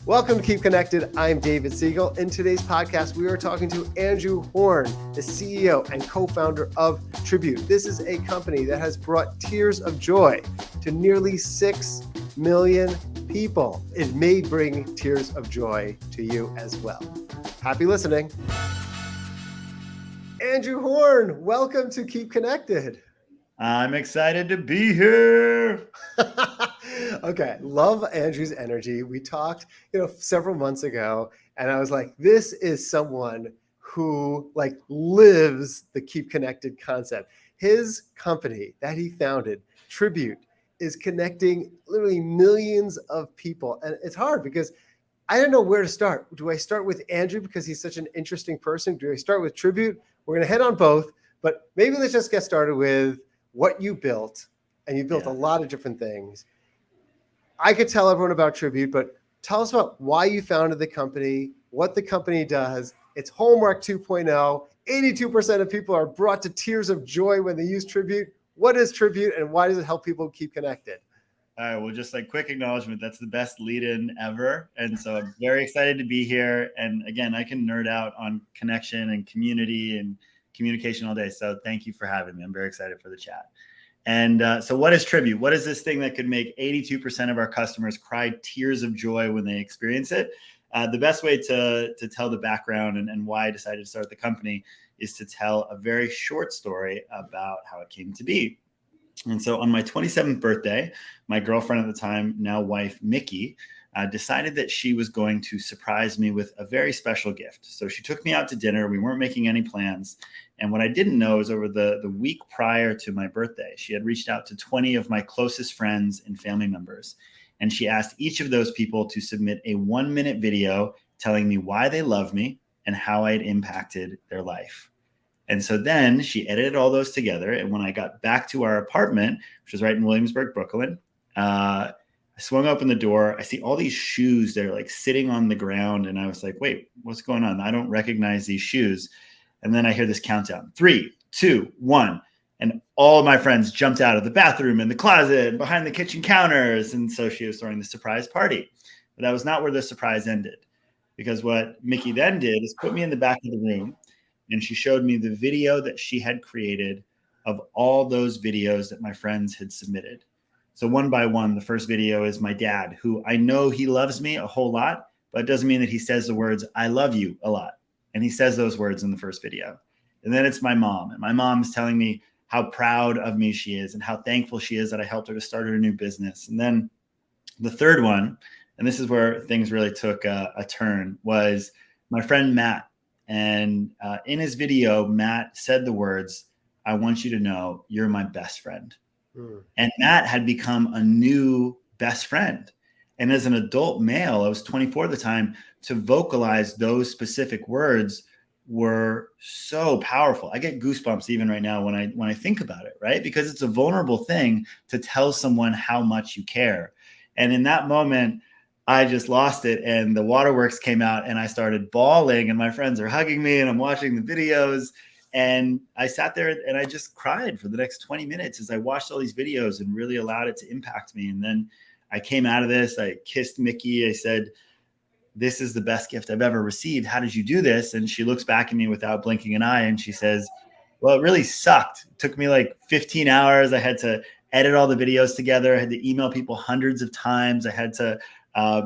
Welcome to Keep Connected. I'm David Siegel. In today's podcast, we are talking to Andrew Horn, the CEO and co-founder of Tribute. This is a company that has brought tears of joy to nearly 6 million people. It may bring tears of joy to you as well. Happy listening. Andrew Horn, welcome to Keep Connected. I'm excited to be here. Okay, love Andrew's energy. We talked, several months ago, and I was like, this is someone who lives the Keep Connected concept. His company that he founded, Tribute, is connecting literally millions of people. And it's hard because I don't know where to start. Do I start with Andrew because he's such an interesting person? Do I start with Tribute? We're going to head on both, but maybe let's just get started with what you built. And you built a lot of different things. I could tell everyone about Tribute, but tell us about why you founded the company, what the company does. It's Homework 2.0. 82% of people are brought to tears of joy when they use Tribute. What is Tribute and why does it help people keep connected? All right, well, just quick acknowledgement. That's the best lead-in ever. And so I'm very excited to be here. And again, I can nerd out on connection and community and communication all day. So thank you for having me. I'm very excited for the chat. And so what is Tribute? What is this thing that could make 82% of our customers cry tears of joy when they experience it? The best way to tell the background and why I decided to start the company is to tell a very short story about how it came to be. And so on my 27th birthday, my girlfriend at the time, now wife, Mickey, decided that she was going to surprise me with a very special gift. So she took me out to dinner. We weren't making any plans. And what I didn't know is over the week prior to my birthday, she had reached out to 20 of my closest friends and family members. And she asked each of those people to submit a 1-minute video telling me why they love me and how I had impacted their life. And so then she edited all those together. And when I got back to our apartment, which was right in Williamsburg, Brooklyn, I swung open the door. I see all these shoes that are sitting on the ground. And I was like, wait, what's going on? I don't recognize these shoes. And then I hear this countdown, 3, 2, 1. And all of my friends jumped out of the bathroom and the closet and behind the kitchen counters. And so she was throwing the surprise party. But that was not where the surprise ended. Because what Mickey then did is put me in the back of the room. And she showed me the video that she had created of all those videos that my friends had submitted. So one by one, the first video is my dad, who I know he loves me a whole lot, but it doesn't mean that he says the words, I love you a lot. And he says those words in the first video. And then it's my mom. And my mom is telling me how proud of me she is and how thankful she is that I helped her to start her new business. And then the third one, and this is where things really took a turn, was my friend Matt. And in his video, Matt said the words, I want you to know you're my best friend. And Matt had become a new best friend. And as an adult male, I was 24 at the time, to vocalize those specific words were so powerful. I get goosebumps even right now when I think about it, right? Because it's a vulnerable thing to tell someone how much you care. And in that moment, I just lost it, and the waterworks came out, and I started bawling, and my friends are hugging me, and I'm watching the videos, and I sat there and I just cried for the next 20 minutes as I watched all these videos and really allowed it to impact me. And then I came out of this, I kissed Mickey, I said, this is the best gift I've ever received. How did you do this? And she looks back at me without blinking an eye, and she says, well, it really sucked. It took me 15 hours. I had to edit all the videos together. I had to email people hundreds of times. I had to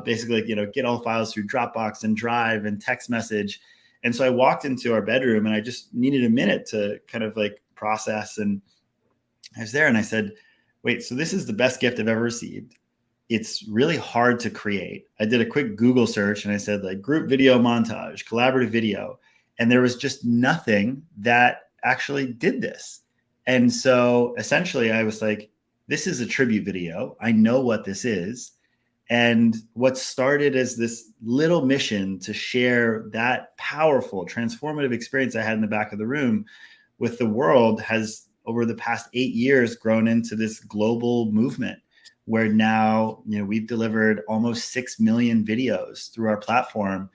basically, get all files through Dropbox and Drive and text message. And so I walked into our bedroom and I just needed a minute to kind of process. And I was there and I said, wait, so this is the best gift I've ever received. It's really hard to create. I did a quick Google search and I said group video montage, collaborative video. And there was just nothing that actually did this. And so essentially I was like, this is a tribute video. I know what this is. And what started as this little mission to share that powerful, transformative experience I had in the back of the room with the world has, over the past 8 years, grown into this global movement where now, we've delivered almost 6 million videos through our platform.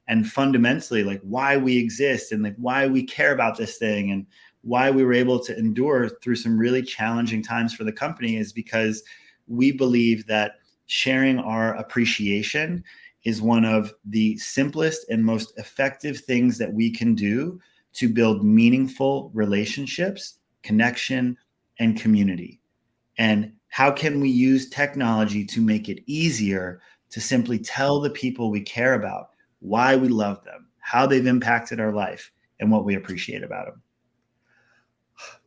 And fundamentally, why we exist and why we care about this thing and why we were able to endure through some really challenging times for the company is because we believe that sharing our appreciation is one of the simplest and most effective things that we can do to build meaningful relationships, connection, and community. And how can we use technology to make it easier to simply tell the people we care about why we love them, how they've impacted our life, and what we appreciate about them?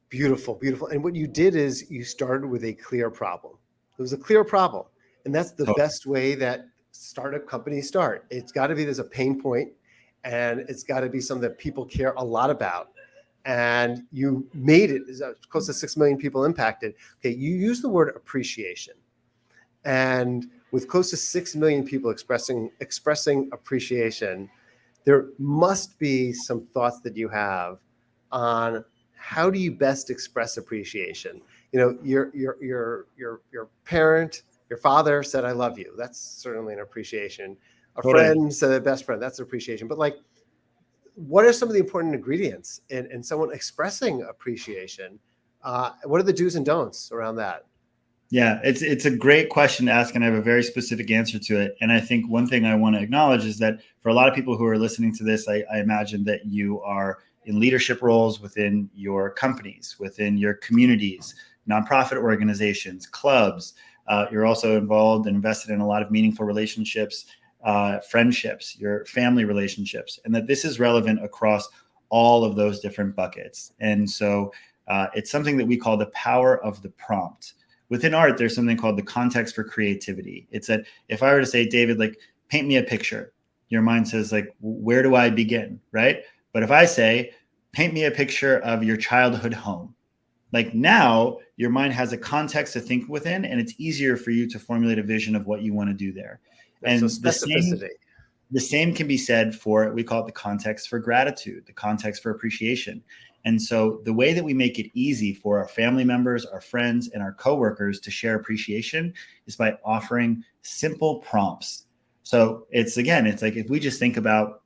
Beautiful, beautiful. And what you did is you started with a clear problem. It was a clear problem. And that's the Totally. best way that startup companies start. It's got to be there's a pain point, and it's got to be something that people care a lot about. And you made it close to 6 million people impacted. Okay, you use the word appreciation. And with close to 6 million people expressing appreciation, there must be some thoughts that you have on how do you best express appreciation. You know, your parent, your father said I love you, that's certainly an appreciation. A Totally. friend said a best friend, that's appreciation. But like, what are some of the important ingredients in someone expressing appreciation? What are the do's and don'ts around that? Yeah, it's a great question to ask, and I have a very specific answer to it. And I think one thing I want to acknowledge is that for a lot of people who are listening to this, I imagine that you are in leadership roles within your companies, within your communities, nonprofit organizations, clubs. You're also involved and invested in a lot of meaningful relationships, friendships, your family relationships, and that this is relevant across all of those different buckets. And so it's something that we call the power of the prompt. Within art, there's something called the context for creativity. It's that if I were to say, David, like, paint me a picture, your mind says, like, where do I begin, right? But if I say, paint me a picture of your childhood home, like, now your mind has a context to think within, and it's easier for you to formulate a vision of what you want to do there. So And specificity. the same can be said for, we call it the context for gratitude, the context for appreciation. And so the way that we make it easy for our family members, our friends, and our coworkers to share appreciation is by offering simple prompts. So it's like, if we just think about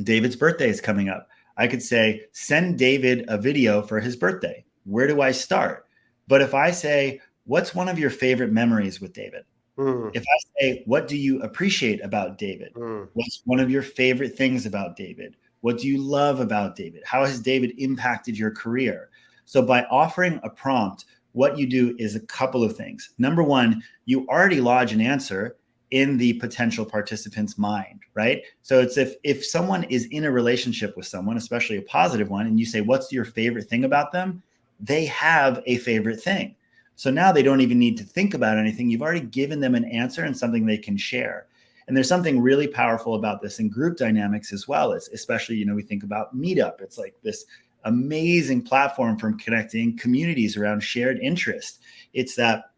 David's birthday is coming up, I could say, send David a video for his birthday. Where do I start? But if I say, what's one of your favorite memories with David? If I say, what do you appreciate about David? What's one of your favorite things about David? What do you love about David? How has David impacted your career? So by offering a prompt, what you do is a couple of things. Number one, you already lodge an answer in the potential participant's mind, right? So it's if someone is in a relationship with someone, especially a positive one, and you say, what's your favorite thing about them? They have a favorite thing. So now they don't even need to think about anything. You've already given them an answer and something they can share. And there's something really powerful about this in group dynamics as well, as especially, we think about Meetup. It's like this amazing platform for connecting communities around shared interest. It's that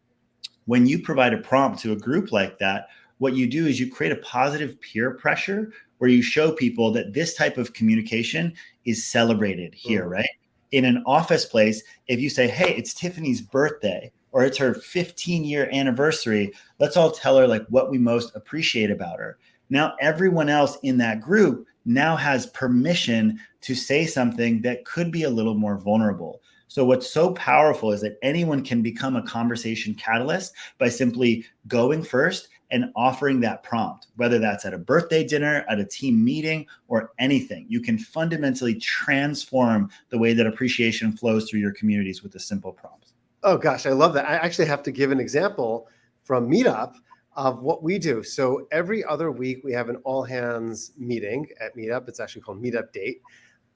when you provide a prompt to a group like that, what you do is you create a positive peer pressure where you show people that this type of communication is celebrated here, right? In an office place, if you say, hey, it's Tiffany's birthday, or it's her 15-year anniversary, let's all tell her like what we most appreciate about her. Now, everyone else in that group now has permission to say something that could be a little more vulnerable. So what's so powerful is that anyone can become a conversation catalyst by simply going first and offering that prompt, whether that's at a birthday dinner, at a team meeting, or anything. You can fundamentally transform the way that appreciation flows through your communities with a simple prompt. Oh gosh, I love that. I actually have to give an example from Meetup of what we do. So every other week we have an all hands meeting at Meetup. It's actually called Meetup Date.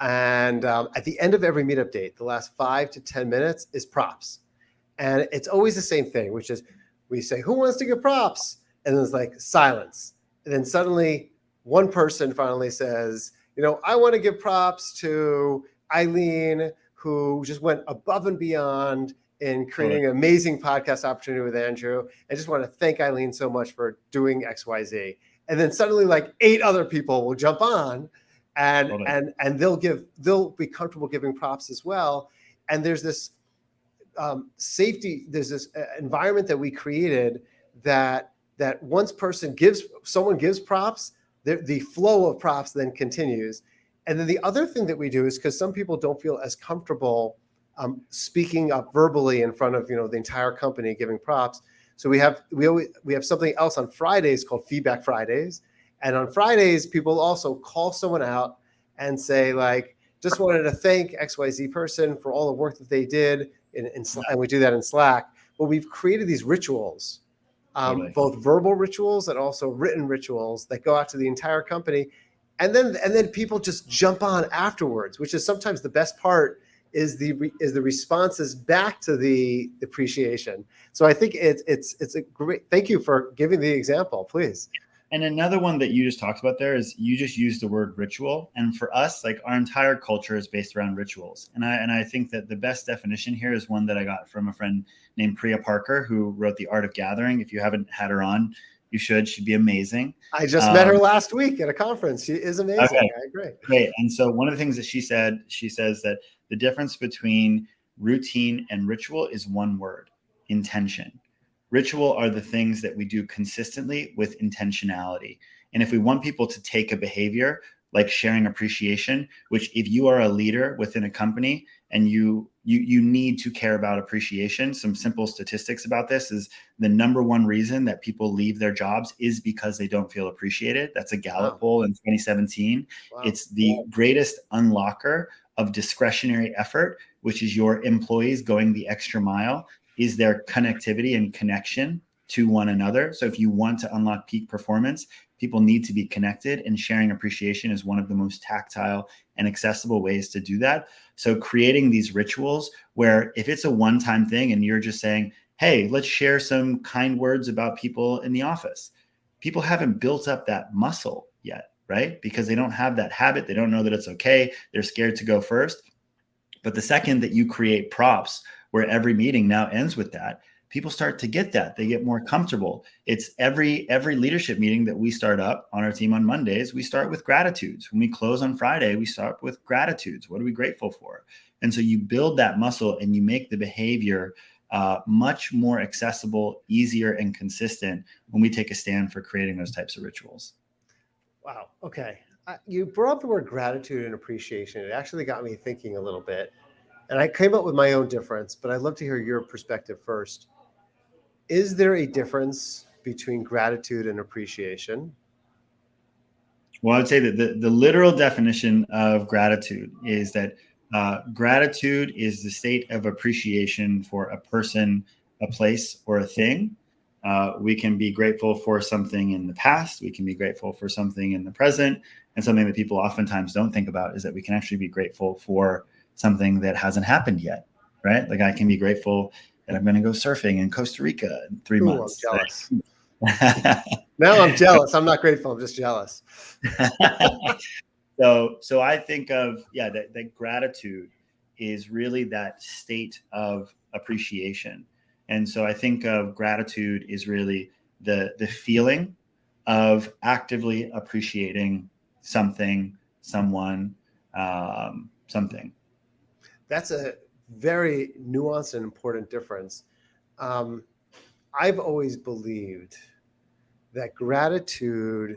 And at the end of every Meetup Date, the last 5 to 10 minutes is props. And it's always the same thing, which is we say, who wants to give props? And then it's like silence. And then suddenly one person finally says, I want to give props to Eileen, who just went above and beyond in creating an amazing podcast opportunity with Andrew. I just want to thank Eileen so much for doing XYZ. And then suddenly like 8 other people will jump on and they'll be comfortable giving props as well. And there's this safety, there's this environment that we created that once someone gives props, the flow of props then continues. And then the other thing that we do is, because some people don't feel as comfortable speaking up verbally in front of the entire company giving props. So we have something else on Fridays called Feedback Fridays, And on Fridays, people also call someone out and say, like, just wanted to thank XYZ person for all the work that they did. And we do that in Slack. But we've created these rituals, Totally. both verbal rituals and also written rituals that go out to the entire company. And then people just jump on afterwards, which is sometimes the best part, is the responses back to the appreciation. So I think it's a great, thank you for giving the example, please. And another one that you just talked about there is you just used the word ritual. And for us, like our entire culture is based around rituals. And I think that the best definition here is one that I got from a friend named Priya Parker, who wrote The Art of Gathering. If you haven't had her on, you should. She'd be amazing. I just met her last week at a conference. She is amazing. Okay, I agree. great. And so one of the things that she says that the difference between routine and ritual is one word: intention. Ritual are the things that we do consistently with intentionality. And if we want people to take a behavior like sharing appreciation, which if you are a leader within a company and you need to care about appreciation, some simple statistics about this is the number one reason that people leave their jobs is because they don't feel appreciated. That's a Gallup poll in 2017. Wow. It's the greatest unlocker of discretionary effort, which is your employees going the extra mile, is their connectivity and connection to one another. So if you want to unlock peak performance, people need to be connected, and sharing appreciation is one of the most tactile and accessible ways to do that. So creating these rituals where if it's a one-time thing and you're just saying, hey, let's share some kind words about people in the office. People haven't built up that muscle yet, right? Because they don't have that habit. They don't know that it's okay. They're scared to go first. But the second that you create props where every meeting now ends with that, people start to get that. They get more comfortable. It's every leadership meeting that we start up on our team on Mondays, we start with gratitudes. When we close on Friday, we start with gratitudes. What are we grateful for? And so you build that muscle and you make the behavior much more accessible, easier, and consistent when we take a stand for creating those types of rituals. Wow. Okay. You brought up the word gratitude and appreciation. It actually got me thinking a little bit. And I came up with my own difference, but I'd love to hear your perspective first. Is there a difference between gratitude and appreciation? Well, I would say that the literal definition of gratitude is that gratitude is the state of appreciation for a person, a place, or a thing. We can be grateful for something in the past. We can be grateful for something in the present. And something that people oftentimes don't think about is that we can actually be grateful for something that hasn't happened yet, right? Like I can be grateful that I'm going to go surfing in Costa Rica in 3 months. I'm jealous. Now I'm jealous. I'm not grateful. I'm just jealous. So I think of, that gratitude is really that state of appreciation. And so I think of gratitude is really the feeling of actively appreciating something, someone, something. That's a very nuanced and important difference. I've always believed that gratitude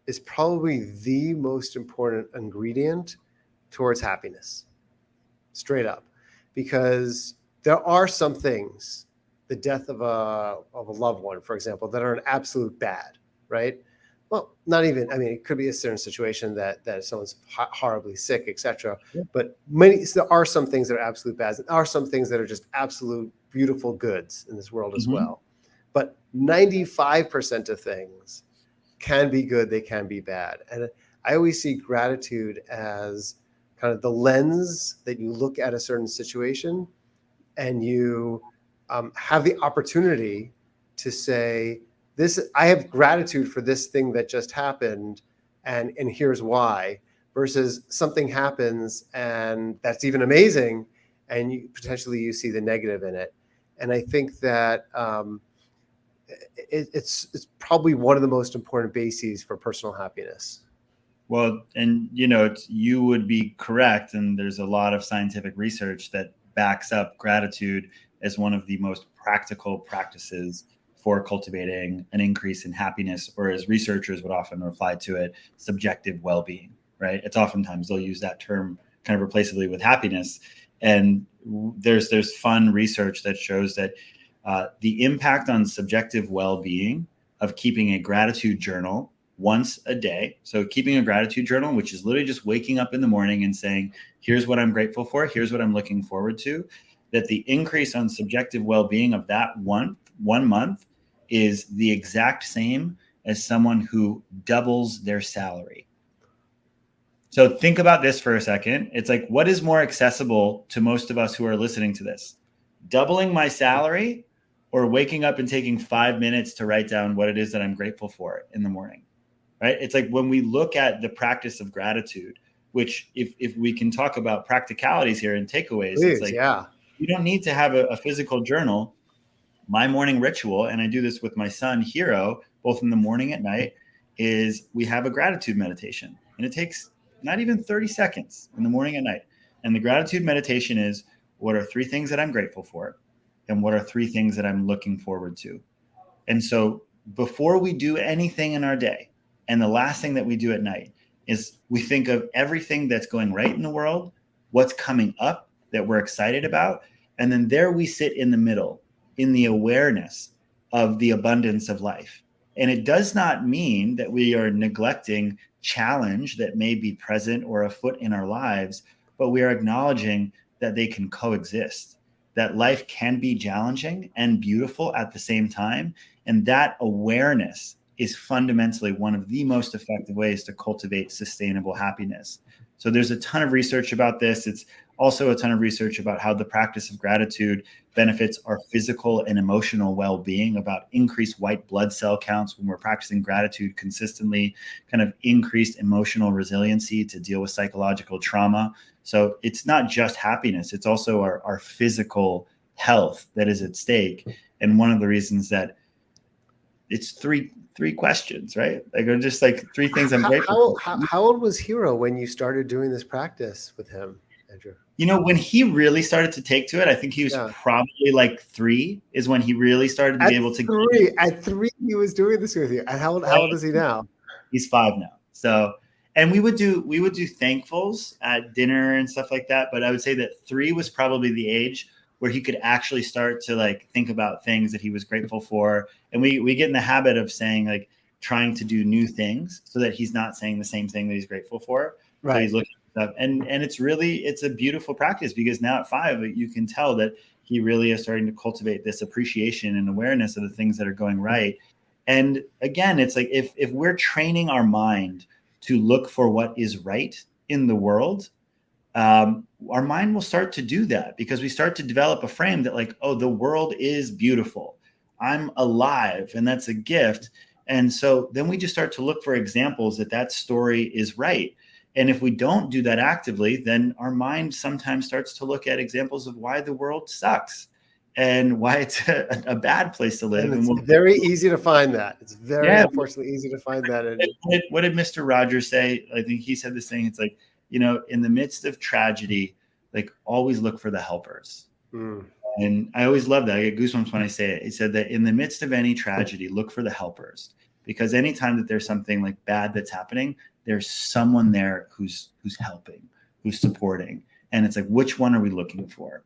is probably the most important ingredient towards happiness, straight up, because there are some things, the death of a loved one, for example, that are an absolute bad, right? Well, not even, I mean, it could be a certain situation that someone's horribly sick, etc. Yeah. But there are some things that are absolute bad. There are some things that are just absolute beautiful goods in this world as well. But 95% of things can be good, they can be bad. And I always see gratitude as kind of the lens that you look at a certain situation and you have the opportunity to say, I have gratitude for this thing that just happened, and here's why, versus something happens and that's even amazing, and you potentially see the negative in it. And I think that it's probably one of the most important bases for personal happiness. Well, and you would be correct. And there's a lot of scientific research that backs up gratitude as one of the most practical practices for cultivating an increase in happiness, or as researchers would often reply to it, subjective well-being, right? It's oftentimes they'll use that term kind of replaceably with happiness. And there's fun research that shows that the impact on subjective well-being of keeping a gratitude journal once a day. So keeping a gratitude journal, which is literally just waking up in the morning and saying, here's what I'm grateful for, here's what I'm looking forward to, that the increase on subjective well-being of that one month is the exact same as someone who doubles their salary. So think about this for a second. It's like, what is more accessible to most of us who are listening to this? Doubling my salary or waking up and taking 5 minutes to write down what it is that I'm grateful for in the morning, right? It's like when we look at the practice of gratitude, which if we can talk about practicalities here and takeaways, Please, it's like, yeah. you don't need to have a physical journal. My morning ritual, and I do this with my son, Hero, both in the morning and at night, is we have a gratitude meditation. And it takes not even 30 seconds in the morning and night. And the gratitude meditation is, what are 3 things that I'm grateful for? And what are 3 things that I'm looking forward to? And so before we do anything in our day, and the last thing that we do at night, is we think of everything that's going right in the world, what's coming up that we're excited about. And then there we sit in the middle, in the awareness of the abundance of life. And it does not mean that we are neglecting challenge that may be present or afoot in our lives, but we are acknowledging that they can coexist, that life can be challenging and beautiful at the same time. And that awareness is fundamentally one of the most effective ways to cultivate sustainable happiness. So there's a ton of research about this. It's also a ton of research about how the practice of gratitude benefits our physical and emotional well-being, about increased white blood cell counts when we're practicing gratitude consistently, kind of increased emotional resiliency to deal with psychological trauma. So it's not just happiness, it's also our physical health that is at stake. And one of the reasons that it's three questions, right? Like, are just like 3 things I'm grateful for. How old was Hero when you started doing this practice with him, Andrew? You know, when he really started to take to it, I think he was probably like 3 is when he really started to be able to. At 3, he was doing this with you. And how old is he now? He's 5 now. So, and we would do thankfuls at dinner and stuff like that. But I would say that 3 was probably the age where he could actually start to like think about things that he was grateful for. And we get in the habit of saying, like, trying to do new things so that he's not saying the same thing that he's grateful for. Right. So he's looking at stuff. And it's a beautiful practice, because now at 5, you can tell that he really is starting to cultivate this appreciation and awareness of the things that are going right. And again, it's like, if we're training our mind to look for what is right in the world, our mind will start to do that, because we start to develop a frame that, like, oh, the world is beautiful, I'm alive, and that's a gift. And so then we just start to look for examples that story is right. And if we don't do that actively, then our mind sometimes starts to look at examples of why the world sucks and why it's a bad place to live. And it's very easy to find that. It's very, unfortunately, easy to find that. What did Mr. Rogers say? I think he said this thing. It's like, you know, in the midst of tragedy, like, always look for the helpers. And I always love that. I get goosebumps when I say it. He said that in the midst of any tragedy, look for the helpers, because anytime that there's something like bad that's happening, there's someone there who's helping, who's supporting. And it's like, which one are we looking for?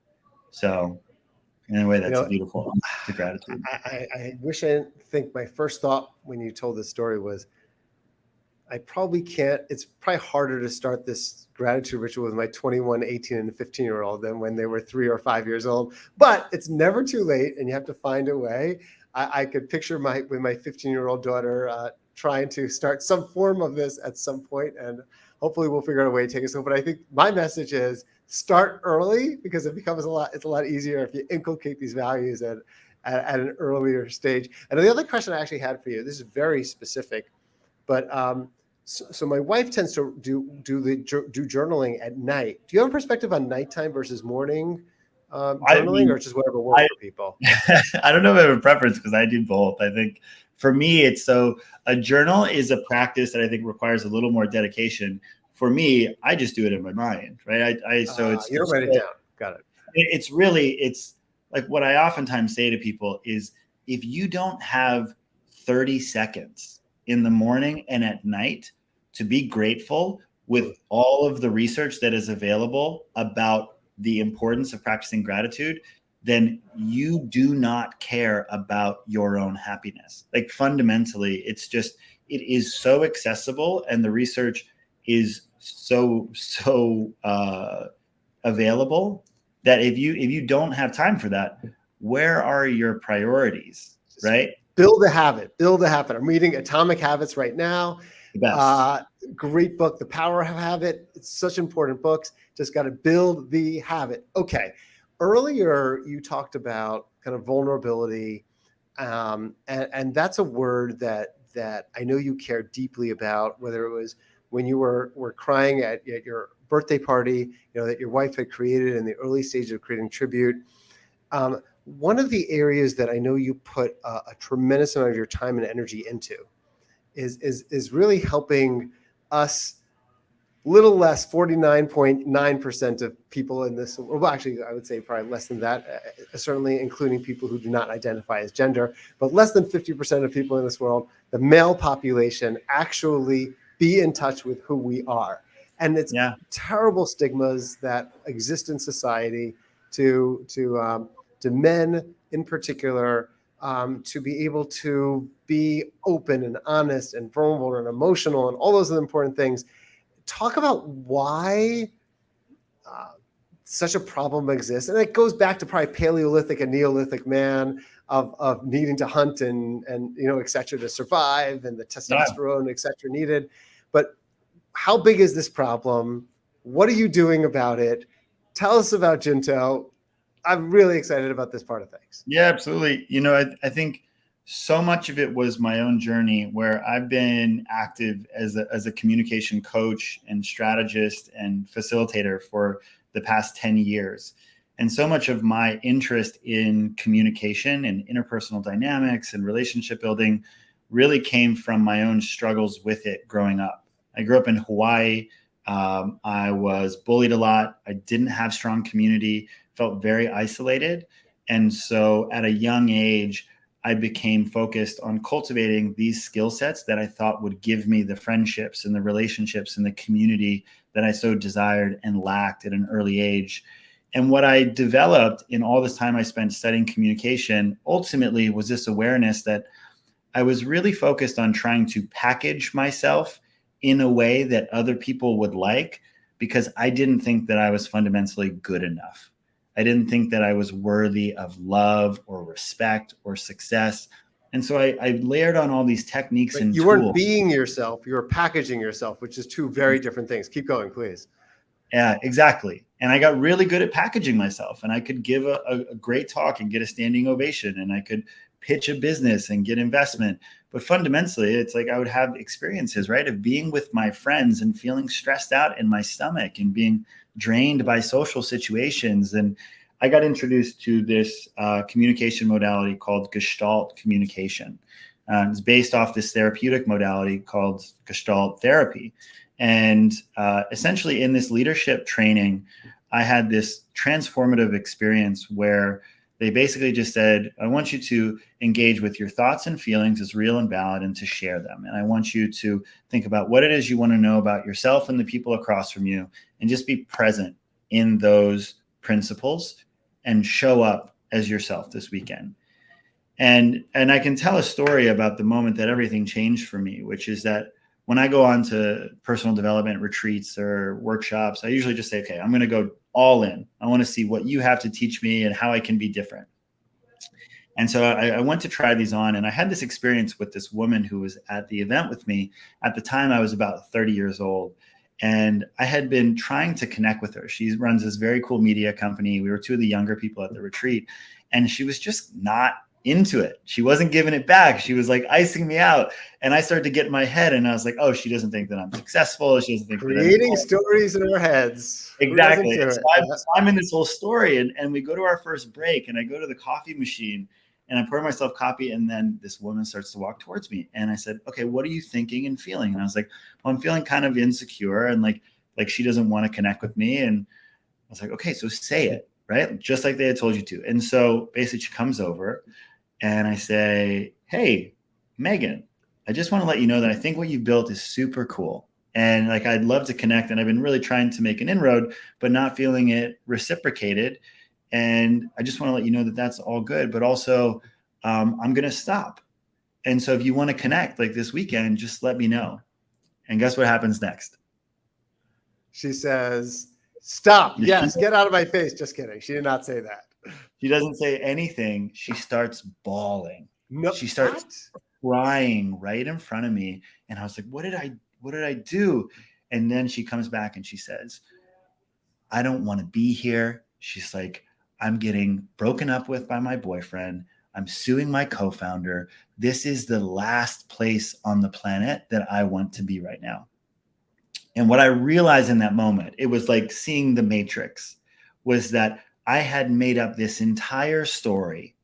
So in a way, that's beautiful. The gratitude. I wish I didn't think my first thought when you told this story was, I probably can't. It's probably harder to start this gratitude ritual with my 21, 18, and 15-year-old than when they were 3 or 5 years old. But it's never too late, and you have to find a way. I could picture with my 15-year-old daughter trying to start some form of this at some point, and hopefully we'll figure out a way to take us home. But I think my message is, start early, because it's a lot easier if you inculcate these values at an earlier stage. And the other question I actually had for you, this is very specific, but so my wife tends to do journaling at night. Do you have a perspective on nighttime versus morning journaling, or just whatever works for people? I don't know if I have a preference, because I do both. I think for me, a journal is a practice that I think requires a little more dedication. For me, I just do it in my mind, right? You don't write it down. Got it. It's like what I oftentimes say to people is, if you don't have 30 seconds in the morning and at night to be grateful with all of the research that is available about the importance of practicing gratitude, then you do not care about your own happiness. Like, fundamentally, it is so accessible and the research is so available that if you don't have time for that, where are your priorities, right? Build a habit. Build a habit. I'm reading Atomic Habits right now. The best. Great book, The Power of Habit. It's such important books. Just got to build the habit. Okay. Earlier, you talked about kind of vulnerability, and that's a word that I know you care deeply about. Whether it was when you were crying at your birthday party, that your wife had created in the early stage of creating Tribute. One of the areas that I know you put a tremendous amount of your time and energy into is really helping us, little less, 49.9% of people in this, well, actually, I would say probably less than that, certainly including people who do not identify as gender, but less than 50% of people in this world, the male population, actually be in touch with who we are. And it's Yeah. terrible stigmas that exist in society to men in particular, to be able to be open and honest and vulnerable and emotional and all those other important things. Talk about why such a problem exists. And it goes back to probably Paleolithic and Neolithic man of needing to hunt and et cetera, to survive, and the testosterone, et cetera, needed. But how big is this problem? What are you doing about it? Tell us about Jinto. I'm really excited about this part of things. Yeah, absolutely. I think so much of it was my own journey, where I've been active as a communication coach and strategist and facilitator for the past 10 years. And so much of my interest in communication and interpersonal dynamics and relationship building really came from my own struggles with it growing up. I grew up in Hawaii. I was bullied a lot. I didn't have strong community, felt very isolated. And so at a young age, I became focused on cultivating these skill sets that I thought would give me the friendships and the relationships and the community that I so desired and lacked at an early age. And what I developed in all this time I spent studying communication ultimately was this awareness that I was really focused on trying to package myself in a way that other people would like, because I didn't think that I was fundamentally good enough. I didn't think that I was worthy of love or respect or success. And so I layered on all these techniques and You tools. weren't being yourself, you were packaging yourself, which is two very different things. Keep going, please. Yeah, exactly. And I got really good at packaging myself, and I could give a great talk and get a standing ovation, and I could pitch a business and get investment. But fundamentally, it's like I would have experiences, right, of being with my friends and feeling stressed out in my stomach and being drained by social situations. And I got introduced to this communication modality called Gestalt communication. It's based off this therapeutic modality called Gestalt therapy. And essentially in this leadership training, I had this transformative experience where they basically just said, I want you to engage with your thoughts and feelings as real and valid and to share them. And I want you to think about what it is you want to know about yourself and the people across from you, and just be present in those principles and show up as yourself this weekend. And I can tell a story about the moment that everything changed for me, which is that when I go on to personal development retreats or workshops, I usually just say, okay, I'm going to go all in. I want to see what you have to teach me and how I can be different. And so I went to try these on, and I had this experience with this woman who was at the event with me. At the time, I was about 30 years old, and I had been trying to connect with her. She runs this very cool media company. We were two of the younger people at the retreat, and she was just not into it. She wasn't giving it back. She was like icing me out. And I started to get in my head, and I was like, oh, she doesn't think that I'm successful. She doesn't think creating stories in our heads. Exactly. So I'm in this whole story, and we go to our first break, and I go to the coffee machine and I pour myself coffee, and then this woman starts to walk towards me. And I said, okay, what are you thinking and feeling? And I was like, well, I'm feeling kind of insecure, and like she doesn't want to connect with me. And I was like, okay, so say it, right? Just like they had told you to. And so basically she comes over, and I say, hey, Megan, I just want to let you know that I think what you built is super cool. And like, I'd love to connect. And I've been really trying to make an inroad, but not feeling it reciprocated. And I just want to let you know that that's all good. But also, I'm going to stop. And so if you want to connect like this weekend, just let me know. And guess what happens next? She says, "Stop. Yes, get out of my face." Just kidding. She did not say that. She doesn't say anything. She starts bawling. No, She starts what? crying right in front of me. And I was like, what did I do? And then she comes back and she says, I don't want to be here. She's like, I'm getting broken up with by my boyfriend. I'm suing my co-founder. This is the last place on the planet that I want to be right now. And what I realized in that moment, it was like seeing the Matrix, was that I had made up this entire story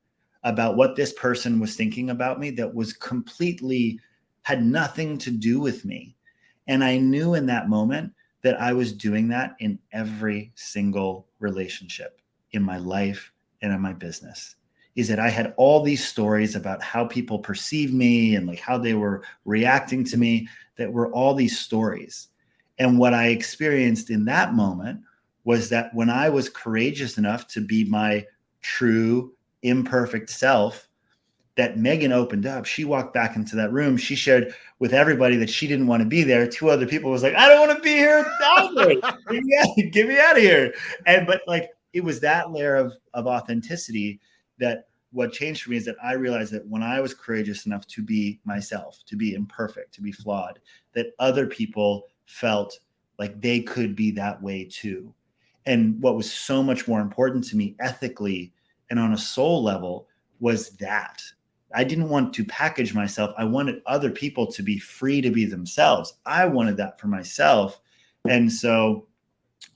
about what this person was thinking about me that was completely, had nothing to do with me. And I knew in that moment that I was doing that in every single relationship in my life and in my business. Is that I had all these stories about how people perceive me and like how they were reacting to me, that were all these stories. And what I experienced in that moment was that when I was courageous enough to be my true, imperfect self, that Megan opened up. She walked back into that room. She shared with everybody that she didn't want to be there. Two other people was like, I don't want to be here either. Get me out of here. And but like it was that layer of authenticity that what changed for me is that I realized that when I was courageous enough to be myself, to be imperfect, to be flawed, that other people felt like they could be that way too. And what was so much more important to me ethically and on a soul level was that I didn't want to package myself. I wanted other people to be free to be themselves. I wanted that for myself. And so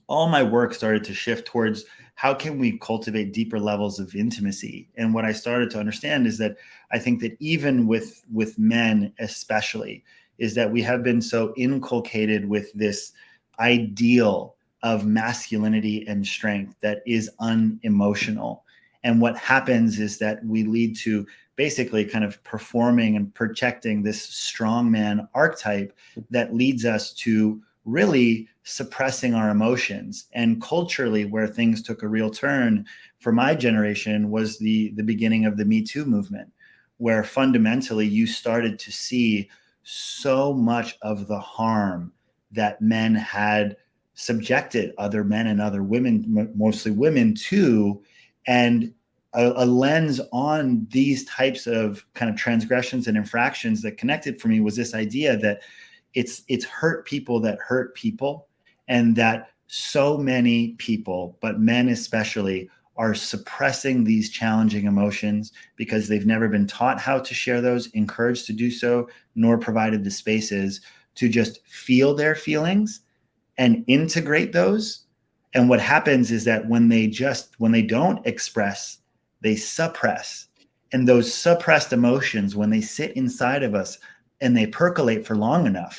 all my work started to shift towards how can we cultivate deeper levels of intimacy. And what I started to understand is that I think that even with men especially, is that we have been so inculcated with this ideal of masculinity and strength that is unemotional. And what happens is that we lead to basically kind of performing and projecting this strongman archetype that leads us to really suppressing our emotions. And culturally, where things took a real turn for my generation was the beginning of the Me Too movement, where fundamentally you started to see so much of the harm that men had subjected other men and other women, mostly women, to, and a lens on these types of kind of transgressions and infractions that connected for me was this idea that it's hurt people that hurt people, and that so many people, but men especially, are suppressing these challenging emotions because they've never been taught how to share those, encouraged to do so, nor provided the spaces to just feel their feelings and integrate those. And what happens is that when they don't express, they suppress. And those suppressed emotions, when they sit inside of us and they percolate for long enough,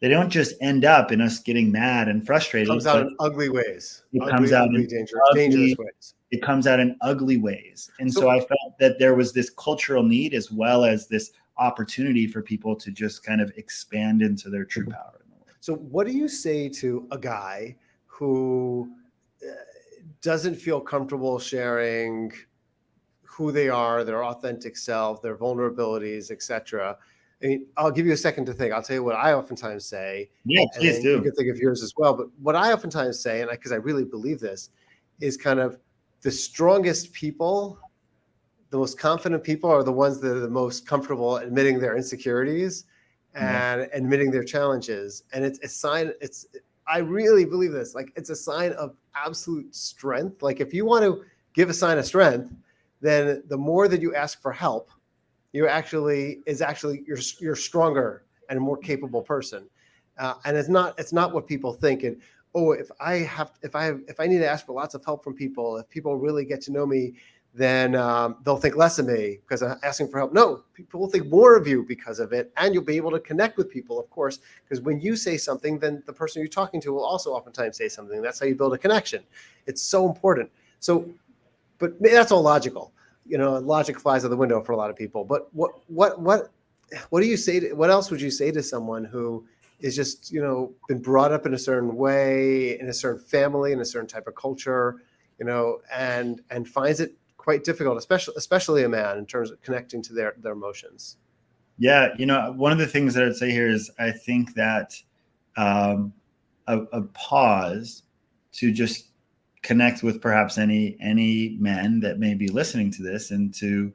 they don't just end up in us getting mad and frustrated. Comes out in ugly ways. It comes out in Dangerous ugly, ways. it comes out in ugly ways. And so So, I felt that there was this cultural need as well as this opportunity for people to just kind of expand into their true power in the world. so what do you say to a guy who doesn't feel comfortable sharing who they are, their authentic self, their vulnerabilities, etc.? I mean, I'll give you a second to think. I'll tell you what I oftentimes say, Yeah, and please then you do. can think of yours as well. But what I oftentimes say, and because I really believe this, is kind of the strongest people, the most confident people are the ones that are the most comfortable admitting their insecurities Yeah. and admitting their challenges. And it's a sign, I really believe this, like it's a sign of absolute strength. Like if you want to give a sign of strength, then the more that you ask for help, you're stronger and a more capable person. And it's not what people think. And oh, if I need to ask for lots of help from people, if people really get to know me, then they'll think less of me because I'm asking for help. No, people will think more of you because of it, and you'll be able to connect with people, of course, because when you say something, then the person you're talking to will also oftentimes say something. That's how you build a connection. It's so important. So, but that's all logical. Logic flies out the window for a lot of people. But what do you say what else would you say to someone who is just been brought up in a certain way, in a certain family, in a certain type of culture, and finds it quite difficult, especially a man, in terms of connecting to their emotions? Yeah, one of the things that I'd say here is I think that um, a pause to just connect with perhaps any men that may be listening to this, and to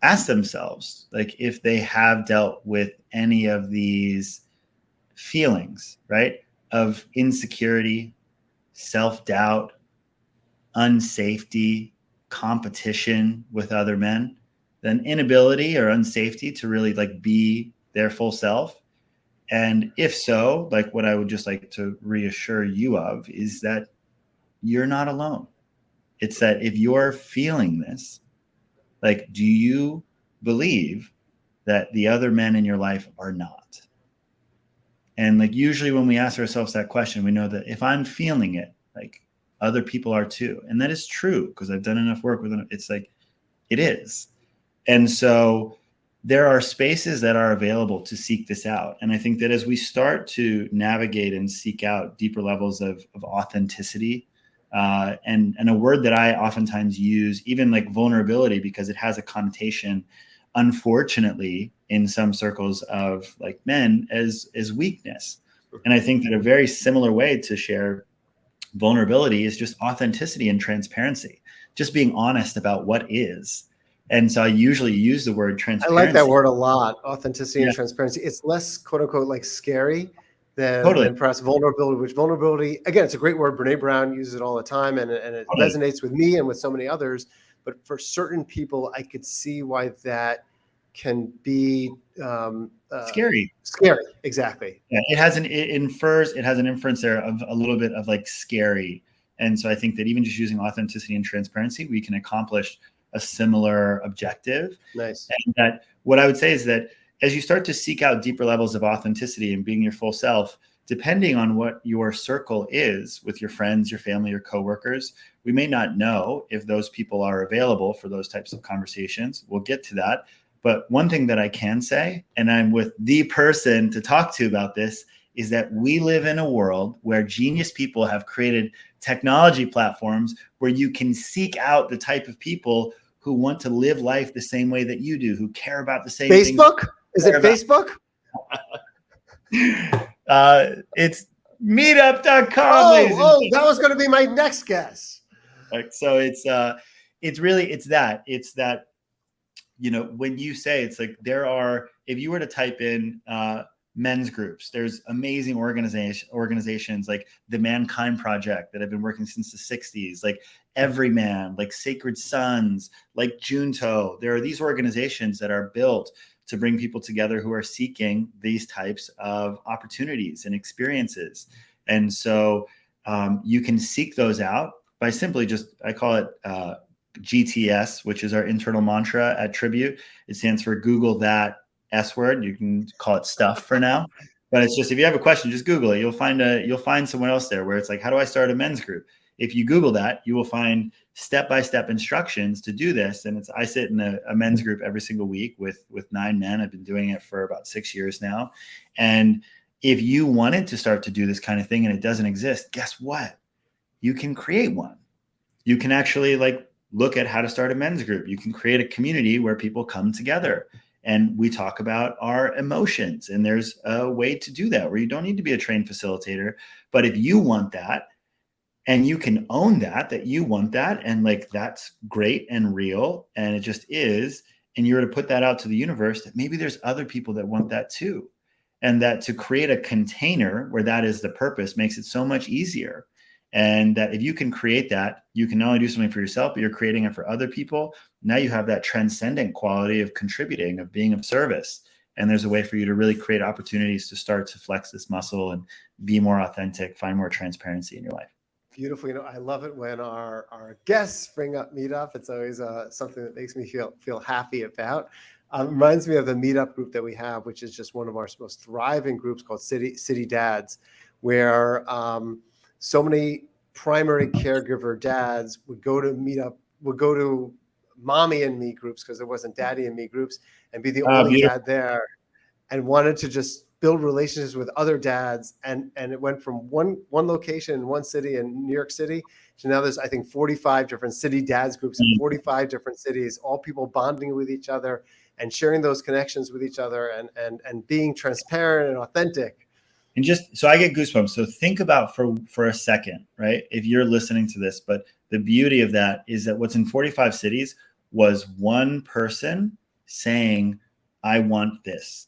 ask themselves, like, if they have dealt with any of these feelings, right, of insecurity, self-doubt, unsafety, competition with other men, then inability or unsafety to really like be their full self. And if so, like, what I would just like to reassure you of is that you're not alone. It's that if you're feeling this, like, do you believe that the other men in your life are not? And like, usually when we ask ourselves that question, we know that if I'm feeling it, like, other people are too. And that is true, because I've done enough work with them. It's like, it is. And so there are spaces that are available to seek this out. And I think that as we start to navigate and seek out deeper levels of authenticity, and a word that I oftentimes use, even like vulnerability, because it has a connotation, unfortunately, in some circles of like men, as weakness. And I think that a very similar way to share vulnerability is just authenticity and transparency, just being honest about what is. And so I usually use the word I like that transparency. word a lot, authenticity and Yeah, transparency. It's less quote unquote like scary totally, than perhaps vulnerability, which vulnerability, again, it's a great word. Brene Brown uses it all the time, and it totally. resonates with me and with so many others. But for certain people, I could see why that can be Scary. scary. Exactly. Yeah, it has an inference there of a little bit of like scary. And so I think that even just using authenticity and transparency, we can accomplish a similar objective. Nice. And that, what I would say is that as you start to seek out deeper levels of authenticity and being your full self, depending on what your circle is with your friends, your family, your coworkers, we may not know if those people are available for those types of conversations. We'll get to that. But one thing that I can say, and I'm with the person to talk to about this, is that we live in a world where genius people have created technology platforms where you can seek out the type of people who want to live life the same way that you do, who care about the same things. Facebook? Is it Facebook? It's meetup.com, ladies and Oh, that was going to be my next guess. gentlemen. So it's really, it's that, when you say, it's like, if you were to type in men's groups, there's amazing organizations like the Mankind Project that have been working since the 60s, like Everyman, like Sacred Sons, like Junto. There are these organizations that are built to bring people together who are seeking these types of opportunities and experiences. And so you can seek those out by simply just, I call it GTS, which is our internal mantra at Tribute. It stands for Google that S word. You can call it stuff for now, but it's just, if you have a question, just Google it. You'll find someone else there where it's like, how do I start a men's group? If you Google that, you will find step-by-step instructions to do this. And I sit in a men's group every single week with 9 men. I've been doing it for about 6 years now. And if you wanted to start to do this kind of thing and it doesn't exist, guess what? You can create one. You can actually like look at how to start a men's group. You can create a community where people come together and we talk about our emotions. And there's a way to do that where you don't need to be a trained facilitator. But if you want that, and you can own that you want that, and like, that's great and real, and it just is, and you're to put that out to the universe, that maybe there's other people that want that too. And that to create a container where that is the purpose makes it so much easier. And that if you can create that, you can not only do something for yourself, but you're creating it for other people. Now you have that transcendent quality of contributing, of being of service. And there's a way for you to really create opportunities to start to flex this muscle and be more authentic, find more transparency in your life. Beautiful. I love it when our guests bring up Meetup. It's always something that makes me feel happy about. Reminds me of the Meetup group that we have, which is just one of our most thriving groups called City Dads, where so many primary caregiver dads would go to Meetup, would go to mommy and me groups because there wasn't daddy and me groups, and be the only Beautiful. dad there, and wanted to just build relationships with other dads. And it went from one location in one city in New York City to now there's, I think, 45 different city dads groups in 45 different cities, all people bonding with each other and sharing those connections with each other and being transparent and authentic. And just so I get goosebumps. So think about for a second, right? If you're listening to this, but the beauty of that is that what's in 45 cities was one person saying, I want this,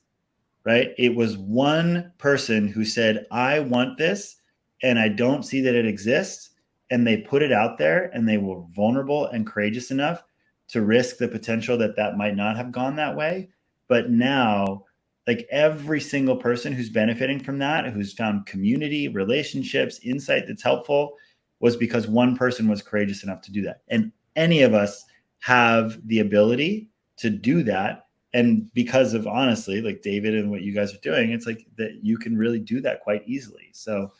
right? It was one person who said, I want this, and I don't see that it exists. And they put it out there, and they were vulnerable and courageous enough to risk the potential that that might not have gone that way. But now, like every single person who's benefiting from that, who's found community, relationships, insight that's helpful, was because one person was courageous enough to do that. And any of us have the ability to do that. And because of, honestly, like David and what you guys are doing, it's like that you can really do that quite easily. So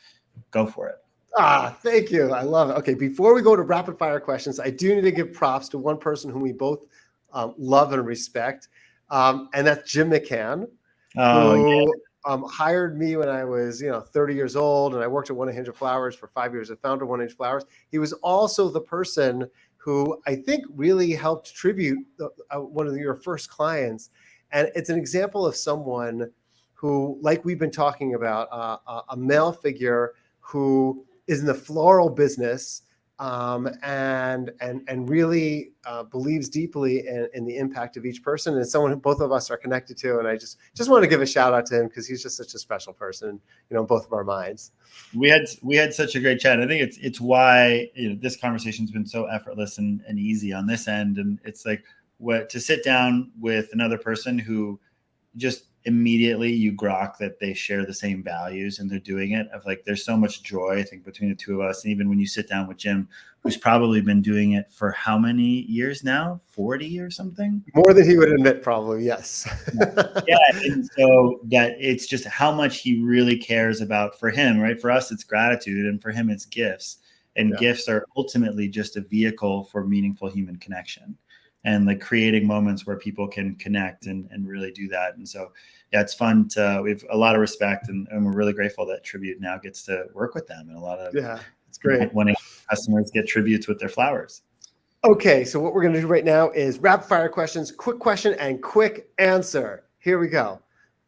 go for it. Thank you. I love it. Okay, before we go to rapid fire questions, I do need to give props to one person whom we both love and respect, and that's Jim McCann, who hired me when I was 30 years old, and I worked at 1-800 Flowers for 5 years. I founded 1-800 Flowers. He was also the person who I think really helped tribute one of your first clients, and it's an example of someone who, like we've been talking about, a male figure who is in the floral business, and really believes deeply in the impact of each person, and someone who both of us are connected to. And I just want to give a shout out to him because he's just such a special person, in both of our minds. We had such a great chat. I think it's why this conversation's been so effortless and easy on this end. And it's like to sit down with another person who just immediately you grok that they share the same values and they're doing it. Of like, there's so much joy, I think, between the two of us. And even when you sit down with Jim, who's probably been doing it for how many years now? 40 or something? More than he would admit, probably. Yes. Yeah. And so that it's just how much he really cares about, for him, right? For us, it's gratitude. And for him, it's gifts. And gifts are ultimately just a vehicle for meaningful human connection, and like creating moments where people can connect and really do that. And so, yeah, it's fun we have a lot of respect, and we're really grateful that Tribute now gets to work with them. And a lot of, it's great when customers get tributes with their flowers. Okay, so what we're going to do right now is rapid fire questions, quick question and quick answer. Here we go.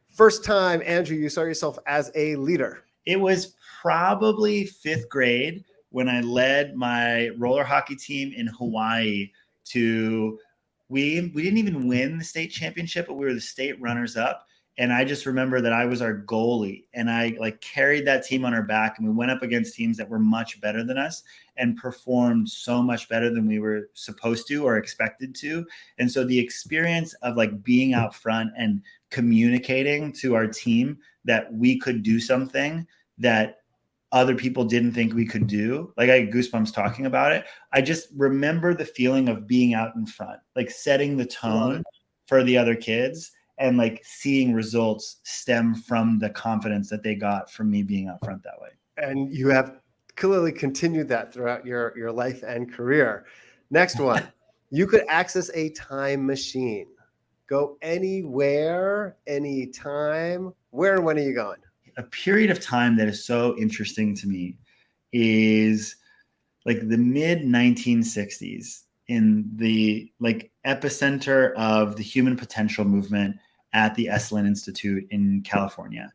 First time, Andrew, you saw yourself as a leader? It was probably 5th grade when I led my roller hockey team in Hawaii to, we didn't even win the state championship, but we were the state runners up. And I just remember that I was our goalie, and I like carried that team on our back, and we went up against teams that were much better than us and performed so much better than we were supposed to or expected to. And so the experience of like being out front and communicating to our team that we could do something that other people didn't think we could do. Like, I get goosebumps talking about it. I just remember the feeling of being out in front, like setting the tone for the other kids, and like seeing results stem from the confidence that they got from me being out front that way. And you have clearly continued that throughout your life and career. Next one. You could access a time machine. Go anywhere, anytime. Where and when are you going? A period of time that is so interesting to me is like the mid 1960s, in the like epicenter of the human potential movement at the Esalen Institute in California.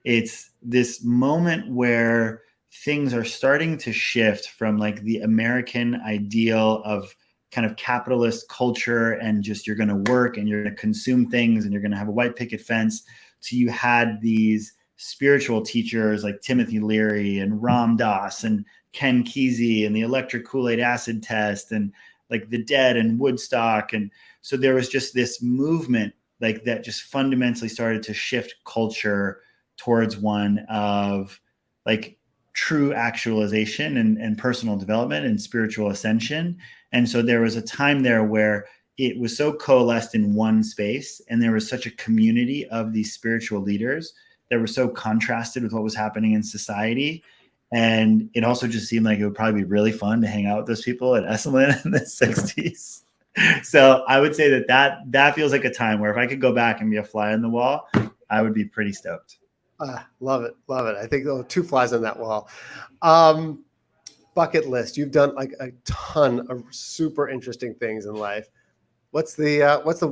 It's this moment where things are starting to shift from like the American ideal of kind of capitalist culture and just you're going to work and you're going to consume things and you're going to have a white picket fence, to you had these spiritual teachers like Timothy Leary and Ram Dass and Ken Kesey and the electric Kool-Aid acid test and like the Dead and Woodstock. And so there was just this movement like that just fundamentally started to shift culture towards one of like true actualization and personal development and spiritual ascension. And so there was a time there where it was so coalesced in one space, and there was such a community of these spiritual leaders that were so contrasted with what was happening in society. And it also just seemed like it would probably be really fun to hang out with those people at Esalen in the 60s. So I would say that feels like a time where if I could go back and be a fly on the wall, I would be pretty stoked. Love it. Love it. I think there are 2 flies on that wall. Bucket list. You've done like a ton of super interesting things in life. What's the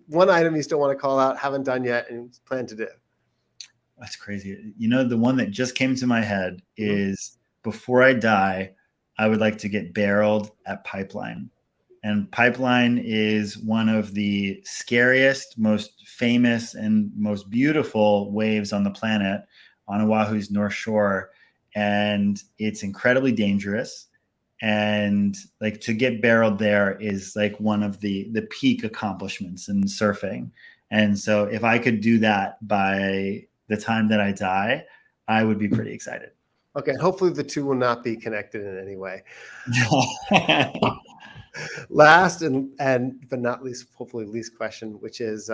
one item you still want to call out, haven't done yet, and plan to do? That's crazy. You know, the one that just came to my head Mhm. is before I die, I would like to get barreled at Pipeline. And Pipeline is one of the scariest, most famous, and most beautiful waves on the planet on Oahu's North Shore. And it's incredibly dangerous. And like to get barreled there is like one of the peak accomplishments in surfing. And so if I could do that by the time that I die, I would be pretty excited. Okay, hopefully the two will not be connected in any way. Last and but not least, hopefully least question, which is,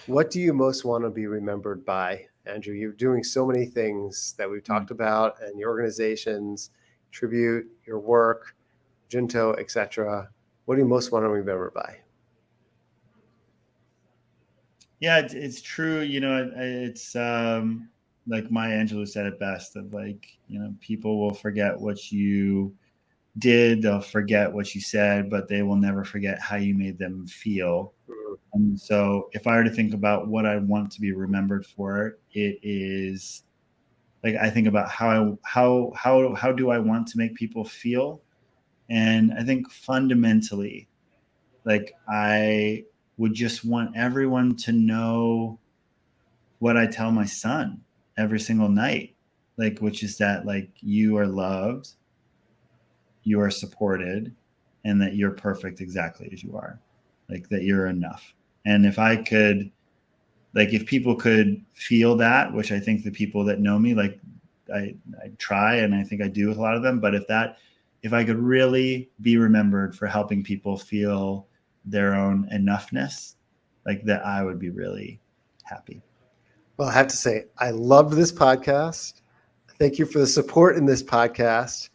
what do you most want to be remembered by, Andrew? You're doing so many things that we've talked about, and your organizations, Tribute, your work, Junto, etc. What do you most want to remember by? Yeah, it's true. You know, it's like Maya Angelou said it best of like, you know, people will forget what you did, they'll forget what you said, but they will never forget how you made them feel. And so if I were to think about what I want to be remembered for, it is like I think about how do I want to make people feel? And I think fundamentally, like I would just want everyone to know what I tell my son every single night, like which is that like you are loved, you are supported, and that you're perfect exactly as you are, like that you're enough. And if I could, like if people could feel that, which I think the people that know me, like I try and I think I do with a lot of them, but if I could really be remembered for helping people feel their own enoughness, like that, I would be really happy. Well, I have to say, I love this podcast. Thank you for the support in this podcast.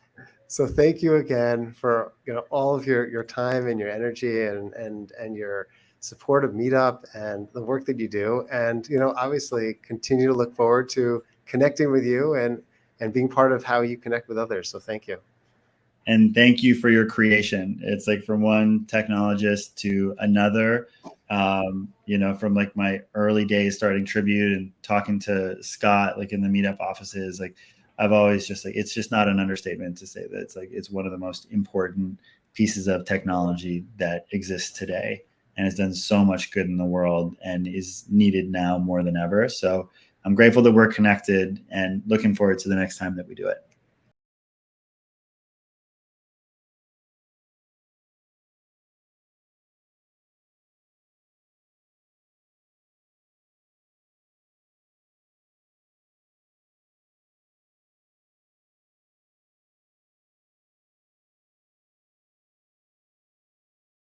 So thank you again for all of your time and your energy and your support of Meetup and the work that you do. And obviously continue to look forward to connecting with you and being part of how you connect with others. So thank you. And thank you for your creation. It's like from one technologist to another, you know, from like my early days starting Tribute and talking to Scott, like in the Meetup offices, like I've always just like, it's just not an understatement to say that it's like, it's one of the most important pieces of technology that exists today and has done so much good in the world and is needed now more than ever. So I'm grateful that we're connected and looking forward to the next time that we do it.